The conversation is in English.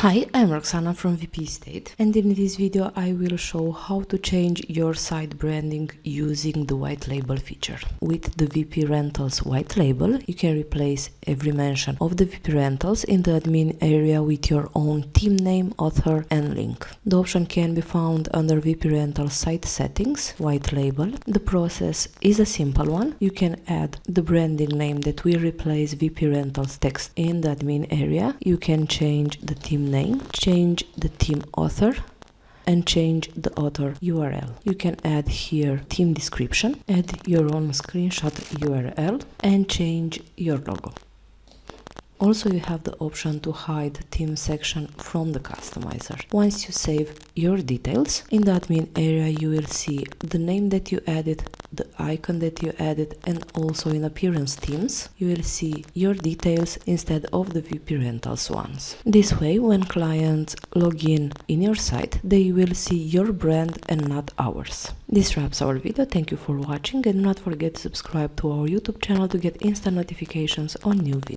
Hi, I'm Roxana from VP State, and in this video I will show how to change your site branding using the white label feature. With the WPRentals white label, you can replace every mention of the WPRentals in the admin area with your own team name, author and link. The option can be found under WPRentals site settings, white label. The process is a simple one. You can add the branding name that will replace WPRentals text in the admin area. You can change the team name, change the team author and change the author URL. You can add here team description, add your own screenshot URL and change your logo. Also, you have the option to hide the theme section from the customizer. Once you save your details, in the admin area you will see the name that you added, the icon that you added, and also in appearance themes you will see your details instead of the WPRentals ones. This way, when clients log in your site, they will see your brand and not ours. This wraps our video. Thank you for watching and do not forget to subscribe to our YouTube channel to get instant notifications on new videos.